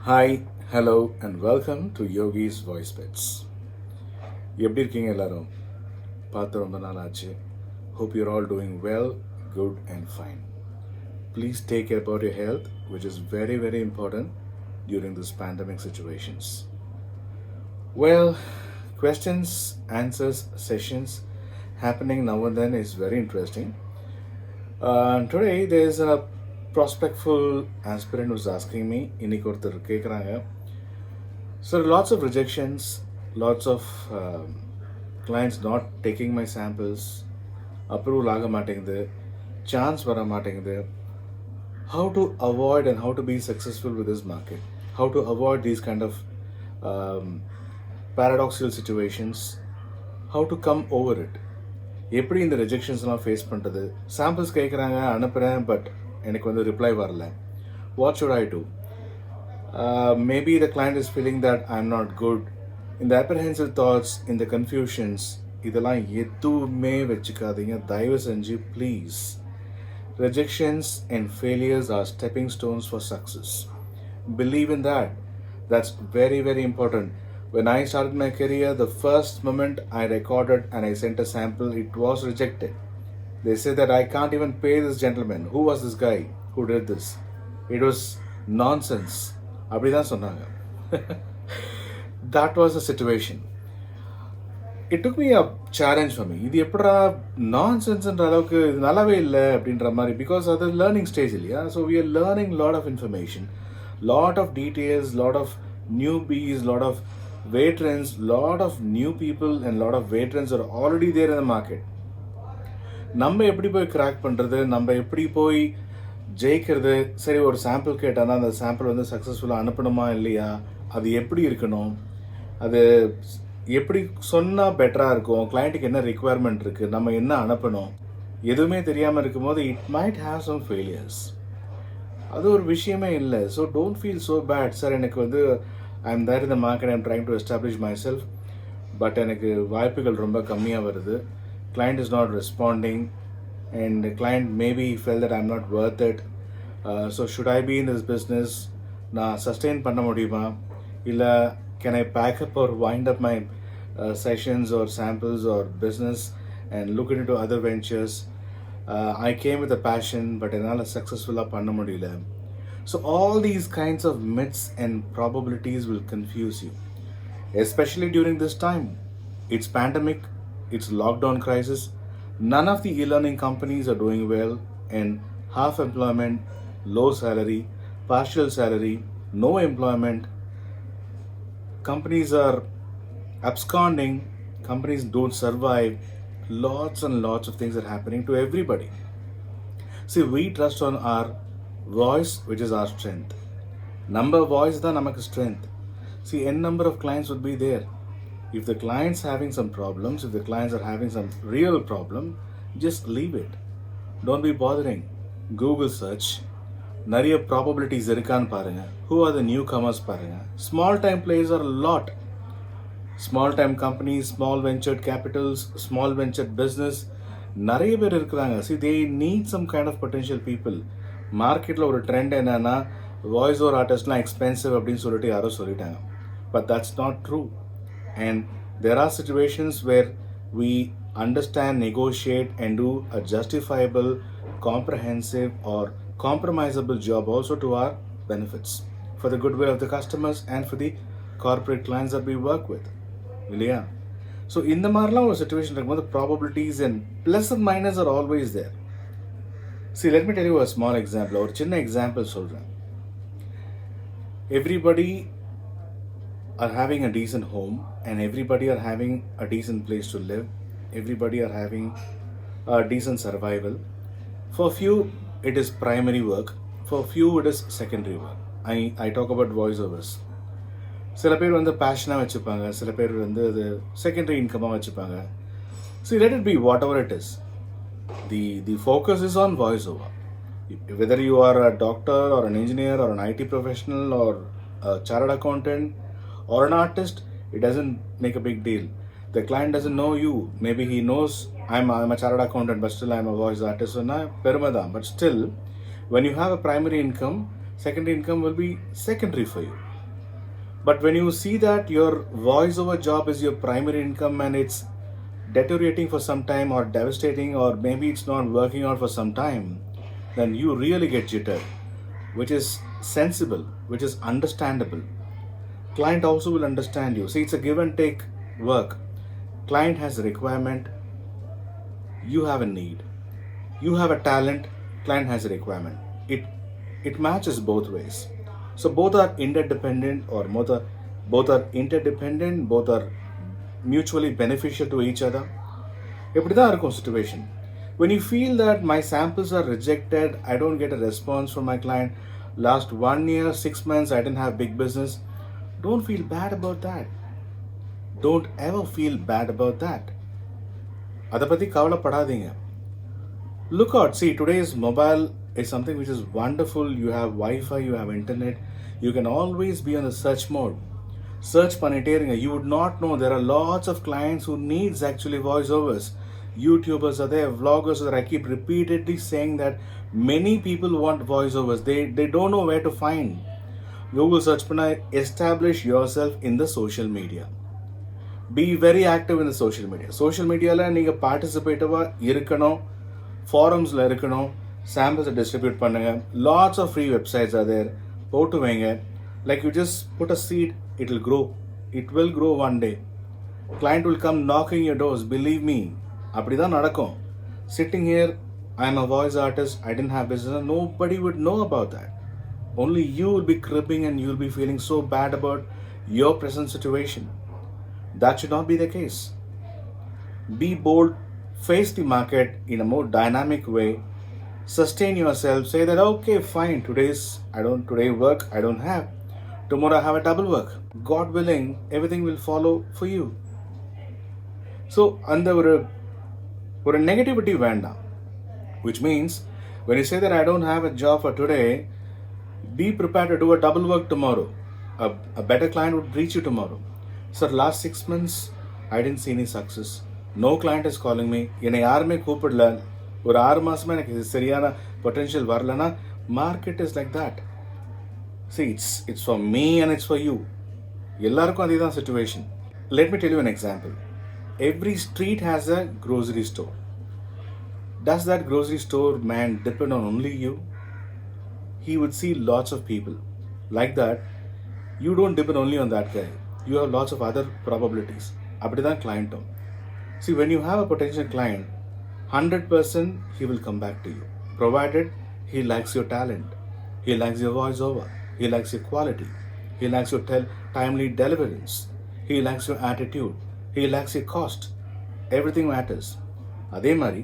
Hi hello and welcome to Yogi's voice pets. எப்படி இருக்கீங்க எல்லாரும்? பார்த்து ரொம்ப நாள் ஆச்சு. Hope you're all doing well, good and fine. Please take care about your health, which is very very important during this pandemic situations. Well, questions, answers, sessions happening now and then is very interesting. Today there is a prospectful aspirant who's asking me, இன்னைக்கு ஒருத்தர் கேட்குறாங்க, so lots of rejections, lots of clients not taking my samples, approval ஆக மாட்டேங்குது, chance வர மாட்டேங்குது. How to avoid and how to be successful with this market? How to avoid these kind of paradoxical situations? How to come over it? எப்படி இந்த ரிஜெக்ஷன்ஸ்லாம் face பண்ணுறது? Samples கேட்குறாங்க, அனுப்புகிறேன், but எனக்கு வந்து ரிப்ளை வரல. What should I do? Maybe the client is feeling that I am not good. இந்த apprehensive thoughts, இந்த கன்ஃபியூஷன்ஸ், இதெல்லாம் எதுவுமே வச்சுக்காதீங்க தயவு செஞ்சு please. Rejections and failures are stepping stones for success. Believe in that. That's very, very important. When I started my career, the first moment I recorded and I sent a sample, it was rejected. They said that I can't even pay this gentleman. Who was this guy who did this? It was nonsense. அப்படிதான் சொன்னாங்க. That was the situation. It took me a challenge for me. இது எப்படா நான்சென்ஸ்ன்ற அளவுக்கு இது நல்லாவே இல்லை அப்படின்ற மாதிரி, பிகாஸ் அது லேர்னிங் ஸ்டேஜ் இல்லையா. So we are learning lot of information, lot of details, lot of newbies, lot of veterans, lot of new people and lot of veterans are already there in the market. நம்ம எப்படி போய் crack பண்ணுறது, நம்ம எப்படி போய் ஜெயிக்கிறது? சரி, ஒரு சாம்பிள் கேட்டானா அந்த சாம்பிள் வந்து சக்ஸஸ்ஃபுல்லாக அனுப்பணுமா இல்லையா, அது எப்படி இருக்கணும், அது எப்படி சொன்னால் பெட்டராக இருக்கும், கிளைண்ட்டுக்கு என்ன ரிக்குவயர்மெண்ட் இருக்குது, நம்ம என்ன அனுப்பணும், எதுவுமே தெரியாமல் இருக்கும்போது it might have some failures. அது ஒரு விஷயமே இல்லை. So don't feel so bad. Sir, எனக்கு வந்து I'm there in the market, I'm trying to establish myself, but எனக்கு வாய்ப்புகள் ரொம்ப கம்மியாக வருது. Client is not responding and the client maybe felt that I'm not worth it. So should I be in this business? நான் sustain பண்ண முடியுமா, இல்லை can I pack up or wind up my sessions or samples or business and look into other ventures? I came with a passion, but என்னால் சக்ஸஸ்ஃபுல்லாக பண்ண முடியல. So all these kinds of myths and probabilities will confuse you, especially during this time. It's pandemic, it's lockdown crisis. None of the e-learning companies are doing well, and half employment, low salary, partial salary, no employment. Companies are absconding, companies don't survive. Lots and lots of things are happening to everybody. See, we trust on our voice, which is our strength. Number voice da namak strength. See, n number of clients would be there. If the client's having some problems, if the clients are having some real problem, just leave it. Don't be bothering. Google search. Nariya probabilities irukkan parunga. Who are the newcomers parunga. Small time players are a lot. Small time companies, small ventured capitals, small ventured business, நிறைய பேர் இருக்கிறாங்க. See, they need some kind of potential people. மார்க்கெட்டில் ஒரு trend என்னன்னா, voice over ஆர்டிஸ்ட்லாம் expensive அப்படின்னு சொல்லிட்டு யாரோ சொல்லிட்டாங்க. But that's not true. And there are situations where we understand, negotiate and do a justifiable, comprehensive or compromisable job also to our benefits for the good will of the customers and for the corporate clients that we work with, இல்லையா? So இந்த மாதிரிலாம் ஒரு situation இருக்கும்போது probabilities and plus and minus are always there. See, let me tell you a small example. ஒரு சின்ன example சொல்கிறேன். Everybody are having a decent home and everybody are having a decent place to live. Everybody are having a decent survival. For few, it is primary work. For few, it is secondary work. I talk about voiceovers. சில பேர் வந்து பேஷனாக வச்சுப்பாங்க, சில பேர் வந்து அது secondary இன்கமாக வச்சுப்பாங்க. See, let it be whatever it is. The focus is on voiceover. Whether you are a doctor or an engineer or an IT professional or a chartered accountant or an artist, it doesn't make a big deal. The client doesn't know you. Maybe he knows I'm a chartered accountant, but still I'm a voice artist. So na perumada. But still, when you have a primary income, secondary income will be secondary for you. But when you see that your voiceover job is your primary income and it's deteriorating for some time or devastating, or maybe it's not working out for some time, then you really get jittered, which is sensible, which is understandable. Client also will understand you. See, it's a give and take work. Client has a requirement, you have a need. You have a talent, client has a requirement. It matches both ways. So both are interdependent, or both are interdependent, both are mutually beneficial to each other. இப்படி தான் இருக்கும் situation. When you feel that my samples are rejected, I don't get a response from my client, last 1 year, 6 months, I didn't have big business, don't feel bad about that. Don't ever feel bad about that. அதை பற்றி கவலைப்படாதீங்க. Look out, see, today's mobile is something which is wonderful. You have Wi-Fi, you have internet, you can always be on the search mode. Search பண்ணிட்டே இருங்க. You would not know there are lots of clients who needs actually voiceovers. YouTubers are there, vloggers are there. I keep repeatedly saying that many people want voiceovers. They don't know where to find. Google search பண்ண establish yourself in the social media. Be very active in the social media. Social mediaல நீங்க பார்ட்டிசிபேட்டிவாக இருக்கணும், ஃபாரம்ஸில் இருக்கணும், சாம்பிள்ஸை distribute பண்ணுங்க. Lots of free websites are there. போட்டு வைங்க. Like you just put a seed, it will grow. It will grow one day. Client will come knocking your doors. Believe me. அப்படி தான் நடக்கும். Sitting here, I am a voice artist, I didn't have business, nobody would know about that. Only you will be cribbing and you will be feeling so bad about your present situation. That should not be the case. Be bold, face the market in a more dynamic way, sustain yourself, say that okay fine, today work I don't have, tomorrow I have a double work, God willing everything will follow for you. So அந்த ஒரு negativity வேண்டாம், which means when you say that I don't have a job for today, be prepared to do a double work tomorrow. A better client would reach you tomorrow. Sir, last 6 months I didn't see any success, no client is calling me, என்னை யாருமே கூப்பிடல, ஒரு 6 மாசமா எனக்கு சரியான potential வரலனா, market is like that. See, it's for me and it's for you. எல்லாருக்கும் அதே தான் situation. Let me tell you an example. Every street has a grocery store. Does that grocery store man depend on only you? He would see lots of people. Like that, you don't depend only on that guy. You have lots of other probabilities. அப்படி தான் client-ம். See, when you have a potential client, 100% he will come back to you, provided he likes your talent, he likes your voiceover, he likes your quality, he likes your timely deliverance, he likes your attitude, he likes your cost. Everything matters. அதே மாதிரி,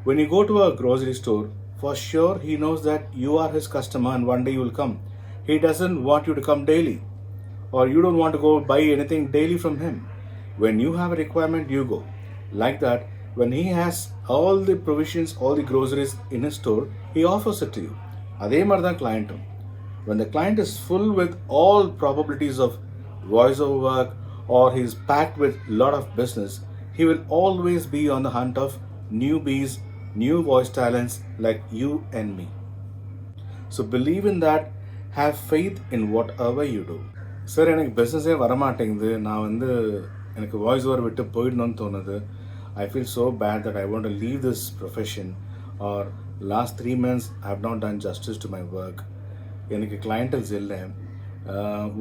when you go to a grocery store, for sure he knows that you are his customer and one day you will come. He doesn't want you to come daily, or you don't want to go buy anything daily from him. When you have a requirement, you go. Like that, when he has all the provisions, all the groceries in his store, he offers it to you. அதே மாதிரி தான் client-ம். When the client is full with all probabilities of voiceover work, or he is packed with lot of business, he will always be on the hunt of newbies, new voice talents like you and me. So believe in that, have faith in whatever you do. Sir, எனக்கு பிஸ்னஸே வரமாட்டேங்குது, நான் எனக்கு voice over விட்டு போயிடணும்னு தோணுது, I feel so bad that I want to leave this profession, or last 3 months I have not done justice to my work, எனக்கு clientels இல்லை,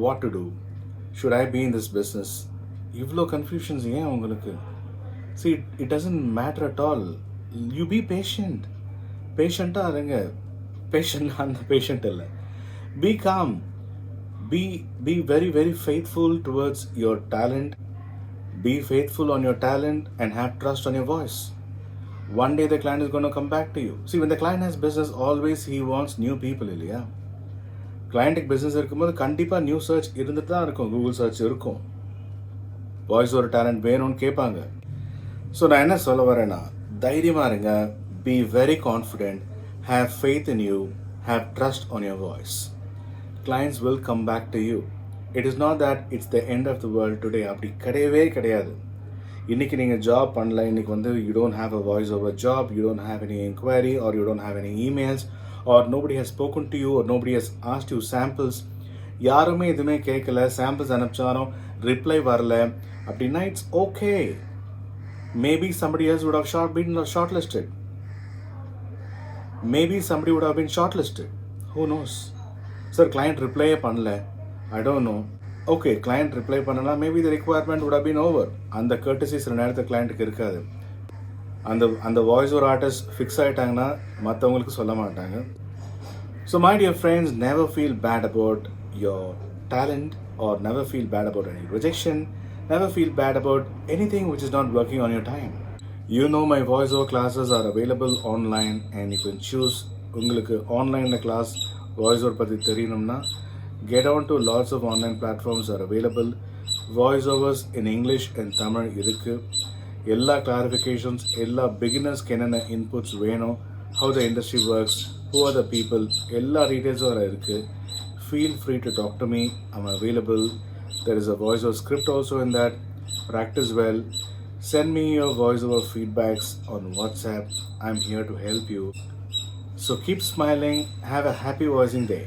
what to do, should I be in this business? இவ்வளோ confusions ஏன் உங்களுக்கு? See, it doesn't matter at all. You be patient. பேஷண்ட்டாக இருங்க. Patient அந்த patient இல்லை. Be calm. Be very, very faithful towards your talent. Be faithful on your talent and have trust on your voice. One day the client is going to come back to you. See, when the client has business, always he wants new people, இல்லையா? கிளைண்ட்டுக்கு business இருக்கும்போது கண்டிப்பாக new search இருந்துட்டு தான் இருக்கும், Google search இருக்கும், voice ஒரு talent வேணும்னு கேட்பாங்க. ஸோ நான் என்ன சொல்ல வரேன்னா, தைரியமாக இருங்க, be very confident, have faith in you, have trust on your voice. Clients will come back to you. It is not that it's the end of the world today. அப்படி கிடையவே கிடையாது. இன்றைக்கி நீங்கள் ஜாப் பண்ணல, இன்றைக்கி you don't have a voice over job, you don't have any inquiry, or you don't have any emails, or nobody has spoken to you, or nobody has asked you samples, யாருமே எதுவுமே கேட்கல, samples அனுப்பிச்சாலும் reply வரல அப்படின்னா it's okay. Maybe somebody else would have been shortlisted. Maybe somebody would have been shortlisted. Who knows? Sir, client reply பண்ணல. I don't know. Okay, client reply பண்ணனா maybe the requirement would have been over. அந்த courtesy சில நேரத்தில் கிளைண்ட்டுக்கு இருக்காது. அந்த voice over artist fix ஆகிட்டாங்கன்னா மற்றவங்களுக்கு சொல்ல மாட்டாங்க. So my dear friends, never feel bad about your talent or never feel bad about any rejection. Never feel bad about anything which is not working on your time. You know my voiceover classes are available online and you can choose. உங்களுக்கு ஆன்லைனில் class வாய்ஸ்ஓவர் பற்றி தெரியணும்னா get on to lots of online platforms are available. Voiceovers in English and Tamil இருக்குது. எல்லா clarifications, எல்லா பிகினர்ஸ்க்கு என்னென்ன inputs வேணும், how the industry works, who are the people, எல்லா டீட்டெயில்ஸும் அதில் இருக்குது. Feel free to talk to me. I'm available. There is a voiceover script also in that. Practice well. Send me your voiceover feedbacks on WhatsApp. I'm here to help you. So keep smiling. Have a happy voicing day.